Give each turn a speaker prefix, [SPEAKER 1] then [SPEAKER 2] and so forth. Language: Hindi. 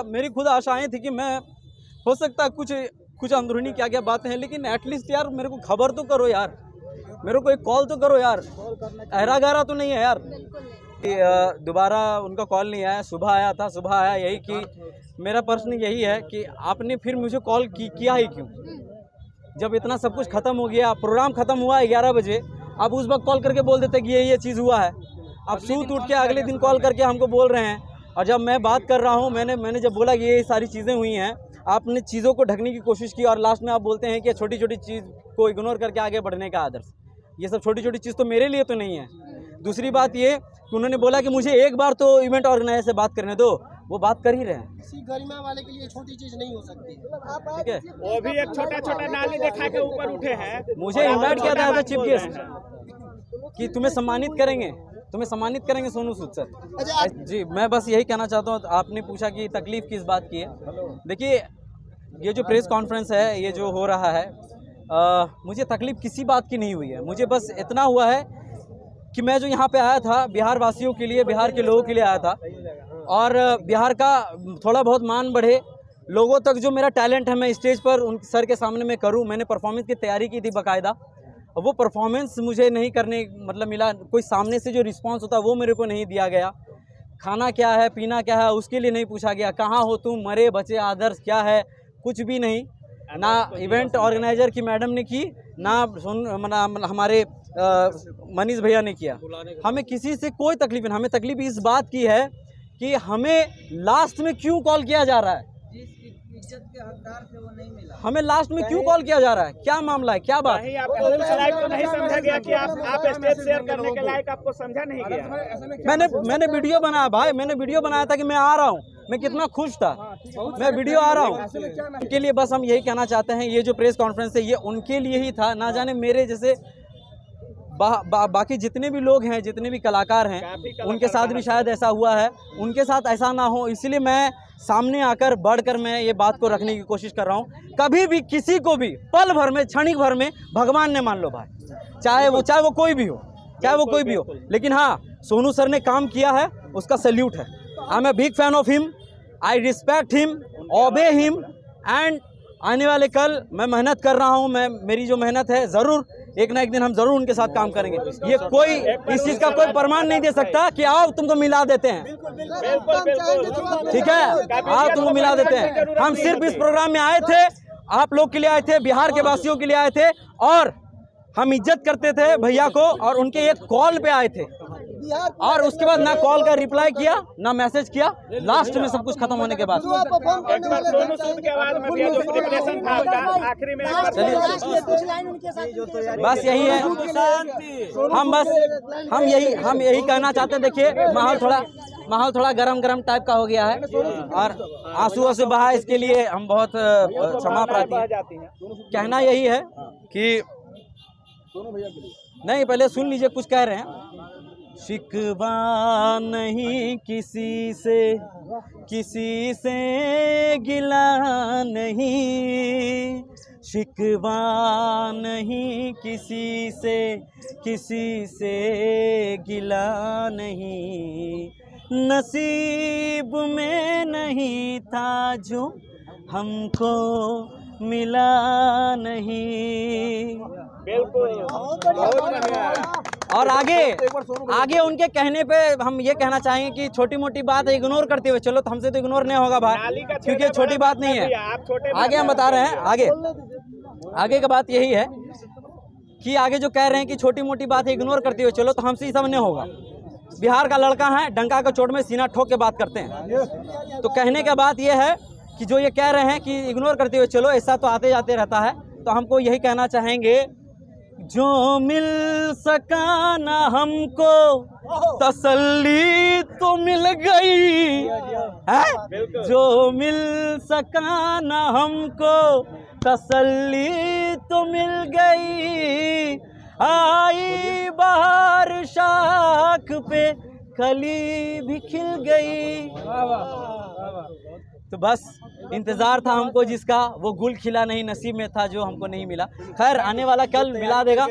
[SPEAKER 1] मेरी खुद आशाएं थी कि मैं हो सकता है कुछ अंदरूनी क्या क्या बातें हैं, लेकिन एटलीस्ट यार मेरे को खबर तो करो यार, मेरे को एक कॉल तो करो यार, अहरा गहरा तो नहीं है यार। दोबारा उनका कॉल नहीं आया, सुबह आया था, सुबह आया यही कि मेरा प्रश्न यही है कि आपने फिर मुझे कॉल किया ही क्यों? जब इतना सब कुछ खत्म हो गया, प्रोग्राम खत्म हुआ 11 बजे, आप उस वक्त कॉल करके बोल देते कि ये चीज़ हुआ है। आप सूत उठ के अगले दिन कॉल करके हमको बोल रहे हैं, और जब मैं बात कर रहा हूँ, मैंने जब बोला कि ये सारी चीज़ें हुई हैं, आपने चीज़ों को ढकने की कोशिश की और लास्ट में आप बोलते हैं कि छोटी छोटी चीज़ को इग्नोर करके आगे बढ़ने का आदर्श। ये सब छोटी छोटी चीज़ तो मेरे लिए तो नहीं है। दूसरी बात ये कि उन्होंने बोला कि मुझे एक बार तो इवेंट ऑर्गेनाइजर से बात करने दो, वो बात कर ही रहे हैं।
[SPEAKER 2] किसी गरिमा वाले के लिए छोटी चीज नहीं हो सकती,
[SPEAKER 1] ठीक है,
[SPEAKER 3] वो भी एक छोटा छोटा नाली दिखा के ऊपर उठे हैं।
[SPEAKER 1] मुझे इनवाइट किया था एज अ चीफ गेस्ट कि तुम्हें सम्मानित करेंगे सोनू सूद सर। जी, मैं बस यही कहना चाहता हूँ। आपने पूछा कि तकलीफ किस बात की है। देखिए, ये जो प्रेस कॉन्फ्रेंस है, ये जो हो रहा है, मुझे तकलीफ किसी बात की नहीं हुई है। मुझे बस इतना हुआ है कि मैं जो यहाँ पे आया था, बिहार वासियों के लिए, बिहार के लोगों के लिए आया था, और बिहार का थोड़ा बहुत मान बढ़े, लोगों तक जो मेरा टैलेंट है मैं स्टेज पर उन सर के सामने में करूं। मैंने परफॉर्मेंस की तैयारी की थी बाकायदा, वो परफॉर्मेंस मुझे नहीं करने मतलब मिला। कोई सामने से जो रिस्पांस होता है वो मेरे को नहीं दिया गया। खाना क्या है, पीना क्या है, उसके लिए नहीं पूछा गया। कहाँ हो तुम, मरे बचे आदर्श क्या है, कुछ भी नहीं। ना इवेंट ऑर्गेनाइजर की मैडम ने की, ना हमारे मनीष भैया ने किया। हमें किसी से कोई तकलीफ नहीं। हमें तकलीफ इस बात की है कि हमें लास्ट में क्यों कॉल किया जा रहा है,
[SPEAKER 2] इज्जत के हकदार थे वो नहीं मिला।
[SPEAKER 1] हमें लास्ट में क्यों कॉल किया जा रहा है, क्या मामला है, क्या बात?
[SPEAKER 3] नहीं, आपको उस लायक तो नहीं समझा गया कि आप स्टेज शेयर करने के लायक आपको समझा नहीं गया।
[SPEAKER 1] मैंने वीडियो बनाया भाई, मैंने वीडियो बनाया था कि मैं आ रहा हूँ, मैं कितना खुश था, मैं वीडियो आ रहा हूँ। उनके लिए बस हम यही कहना चाहते हैं, ये जो प्रेस कॉन्फ्रेंस है ये उनके लिए ही था। ना जाने मेरे जैसे बाकी जितने भी लोग हैं, जितने भी कलाकार हैं, उनके साथ भी शायद ऐसा हुआ है, उनके साथ ऐसा ना हो, इसलिए मैं सामने आकर बढ़कर मैं ये बात को रखने की कोशिश कर रहा हूँ। कभी भी किसी को भी पल भर में, क्षणिक भर में भगवान ने मान लो भाई, चाहे वो कोई भी हो, लेकिन हाँ, सोनू सर ने काम किया है, उसका सैल्यूट है। I am a big fan of him, I respect him, obey him, and आने वाले कल मैं मेहनत कर रहा हूँ। मेरी जो मेहनत है, ज़रूर एक ना एक दिन हम जरूर उनके साथ काम करेंगे। ये कोई इस चीज़ का कोई प्रमाण नहीं दे सकता कि आओ तुमको मिला देते हैं, ठीक है, आओ तुमको मिला देते हैं। हम सिर्फ इस प्रोग्राम में आए थे, आप लोग के लिए आए थे, बिहार के वासियों के लिए आए थे, और हम इज्जत करते थे भैया को, और उनके एक कॉल पे आए थे, और उसके बाद ना कॉल का रिप्लाई किया, ना मैसेज किया, लास्ट में सब कुछ खत्म होने के बाद। चलिए, बस यही है, हम यही कहना चाहते हैं। देखिए, माहौल थोड़ा गरम टाइप का हो गया है, और आंसुओं से बहा, इसके लिए हम बहुत क्षमा प्रार्थी हैं। कहना यही है कि नहीं, पहले सुन लीजिए, कुछ कह रहे हैं। शिकवा नहीं किसी से गिला नहीं, शिकवा नहीं किसी से गिला नहीं, नसीब में नहीं था जो हमको मिला नहीं। और आगे उनके कहने पे हम ये कहना चाहेंगे कि छोटी मोटी बात इग्नोर करते हुए चलो, तो हमसे तो इग्नोर नहीं होगा भाई, क्योंकि छोटी बात नहीं है। आगे हम बता रहे हैं, आगे का बात यही है कि आगे जो कह रहे हैं कि छोटी मोटी बात इग्नोर करते हुए चलो, तो हमसे ये सब नहीं होगा। बिहार का लड़का है, डंका का चोट में सीना ठोक के बात करते हैं। तो कहने का बात यह है कि जो ये कह रहे हैं कि इग्नोर करते हुए चलो, ऐसा तो आते जाते रहता है। तो हमको यही कहना चाहेंगे, जो मिल सका ना हमको तसल्ली तो मिल गई है, जो मिल सका ना हमको तसल्ली तो मिल गई, आई बहार शाख पे कली भी खिल गई। तो बस इंतज़ार था हमको जिसका, वो गुल खिला नहीं, नसीब में था जो हमको नहीं मिला। खैर, आने वाला कल मिला देगा।